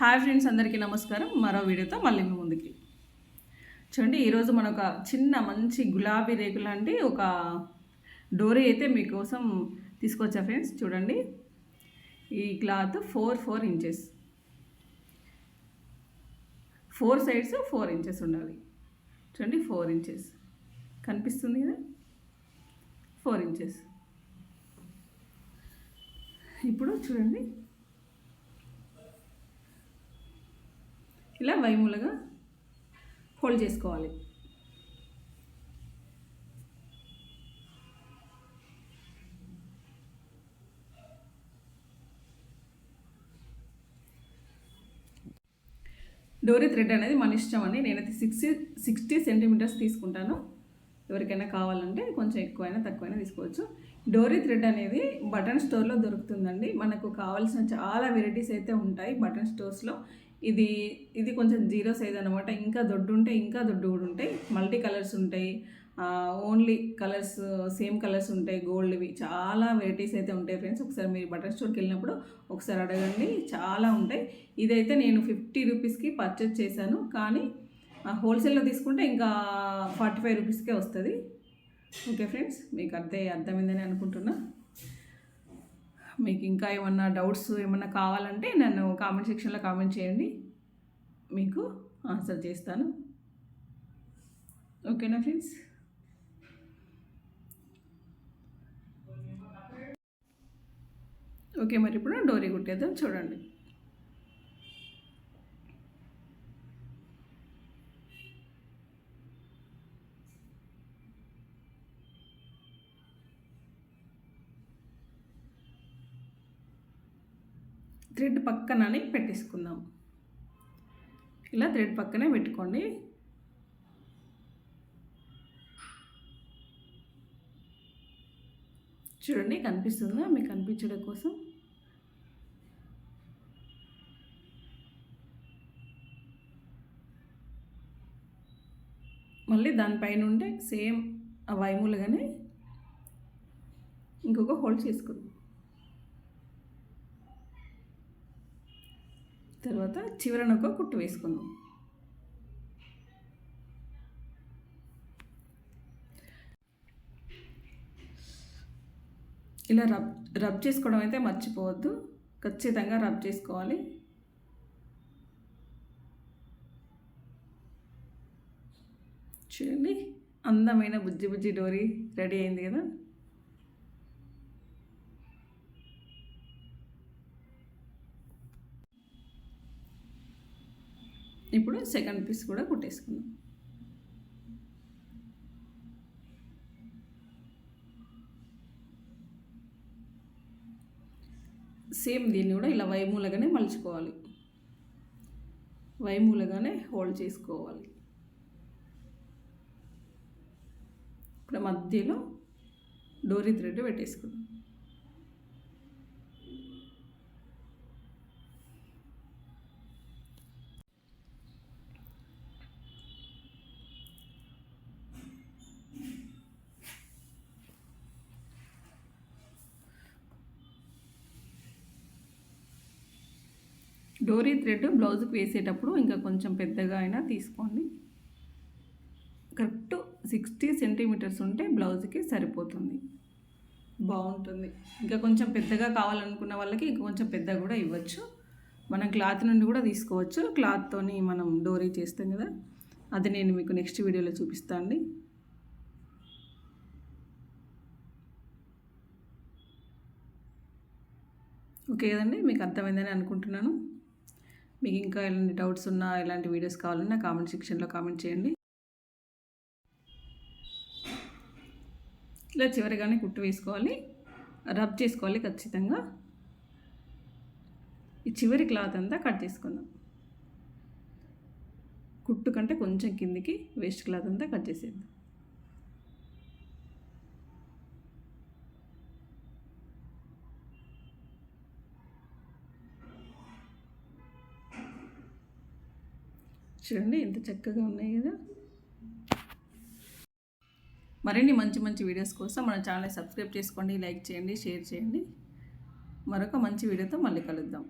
Hi friends, అందరికీ నమస్కారం. మరో వీడియోతో మళ్ళీ మీ ముందుకి చూడండి. ఈరోజు మన ఒక చిన్న మంచి గులాబీ రేకు లాంటి ఒక డోరీ అయితే మీకోసం తీసుకొచ్చా ఫ్రెండ్స్. చూడండి, ఈ క్లాత్ 4 ఇంచెస్, 4 సైడ్స్ 4 ఇంచెస్ ఉండాలి. చూడండి, 4 ఇంచెస్ కనిపిస్తుంది కదా, 4 ఇంచెస్. ఇప్పుడు చూడండి, ఇలా వైమూలగా హోల్డ్ చేసుకోవాలి. డోరీ థ్రెడ్ అనేది మన ఇష్టం అండి. నేనైతే 60 సెంటీమీటర్స్ తీసుకుంటాను. ఎవరికైనా కావాలంటే కొంచెం ఎక్కువైనా తక్కువైనా తీసుకోవచ్చు. డోరీ థ్రెడ్ అనేది బటన్ స్టోర్లో దొరుకుతుందండి. మనకు కావాల్సిన చాలా వెరైటీస్ అయితే ఉంటాయి బటన్ స్టోర్స్లో. ఇది కొంచెం జీరో సైజ్ అనమాట. ఇంకా దొడ్డు ఉంటాయి, ఇంకా దొడ్డు కూడా ఉంటాయి. మల్టీ కలర్స్ ఉంటాయి, ఓన్లీ కలర్స్, సేమ్ కలర్స్ ఉంటాయి, గోల్డ్వి. చాలా వెరైటీస్ అయితే ఉంటాయి ఫ్రెండ్స్. ఒకసారి మీరు బటర్ స్టోర్కి వెళ్ళినప్పుడు ఒకసారి అడగండి, చాలా ఉంటాయి. ఇదైతే నేను 50 రూపీస్కి పర్చేజ్ చేశాను, కానీ హోల్సేల్లో తీసుకుంటే ఇంకా 45 రూపీస్కే వస్తుంది. ఓకే ఫ్రెండ్స్, మీకు అర్థమైందని అనుకుంటున్నా. మీకు ఇంకా ఏమన్నా డౌట్స్ ఏమన్నా కావాలంటే నన్ను కామెంట్ సెక్షన్లో కామెంట్ చేయండి, మీకు ఆన్సర్ చేస్తాను. ఓకేనా ఫ్రెండ్స్? ఓకే, మరి ఇప్పుడు డోరీ కుట్టేద్దాం. చూడండి, థ్రెడ్ పక్కనని పెట్టేసుకుందాం. ఇలా థ్రెడ్ పక్కనే పెట్టుకోండి. చూడండి, కనిపిస్తుందా? మీకు కనిపించడం కోసం మళ్ళీ దానిపైన ఉంటే సేమ్ ఆ వైమూలుగానే ఇంకొక హోల్డ్ చేసుకుందాం. తర్వాత చివరన ఒక కుట్టు వేసుకుందాం. ఇలా రబ్ చేసుకోవడం అయితే మర్చిపోవద్దు, ఖచ్చితంగా రబ్ చేసుకోవాలి. చూడండి, అందమైన బుజ్జి బుజ్జి డోరీ రెడీ అయింది కదా. ఇప్పుడు సెకండ్ పీస్ కూడా కుట్టేసుకుందాం. సేమ్ దీన్ని కూడా ఇలా వైమూలగానే మలుచుకోవాలి, వైమూలగానే హోల్డ్ చేసుకోవాలి. ఇప్పుడు మధ్యలో డోరీ థ్రెడ్ పెట్టేసుకుందాం. డోరీ థ్రెడ్ బ్లౌజ్కి వేసేటప్పుడు ఇంకా కొంచెం పెద్దగా అయినా తీసుకోండి. కరెక్ట్ 60 సెంటీమీటర్స్ ఉంటే బ్లౌజ్కి సరిపోతుంది, బాగుంటుంది. ఇంకా కొంచెం పెద్దగా కావాలనుకున్న వాళ్ళకి ఇంకా కొంచెం పెద్దగా కూడా ఇవ్వచ్చు. మనం క్లాత్ నుండి కూడా తీసుకోవచ్చు. క్లాత్తోని మనం డోరీ చేస్తాం కదా, అది నేను మీకు నెక్స్ట్ వీడియోలో చూపిస్తాను అండి. ఓకే కదండి, మీకు అర్థమైందని అనుకుంటున్నాను. మీకు ఇంకా ఎలాంటి డౌట్స్ ఉన్నా, ఎలాంటి వీడియోస్ కావాలన్నా కామెంట్ సెక్షన్లో కామెంట్ చేయండి. ఇలా చివరిగానే కుట్టు వేసుకోవాలి, రబ్ చేసుకోవాలి ఖచ్చితంగా. ఈ చివరి క్లాత్ అంతా కట్ చేసుకుందాం. కుట్టు కంటే కొంచెం కిందికి వేస్ట్ క్లాత్ అంతా కట్ చేసేద్దాం. చూడండి, ఎంత చక్కగా ఉన్నాయి కదా. మరిన్ని మంచి మంచి వీడియోస్ కోసం మన ఛానల్ సబ్స్క్రైబ్ చేసుకోండి, లైక్ చేయండి, షేర్ చేయండి. మరొక మంచి వీడియోతో మళ్ళీ కలుద్దాం.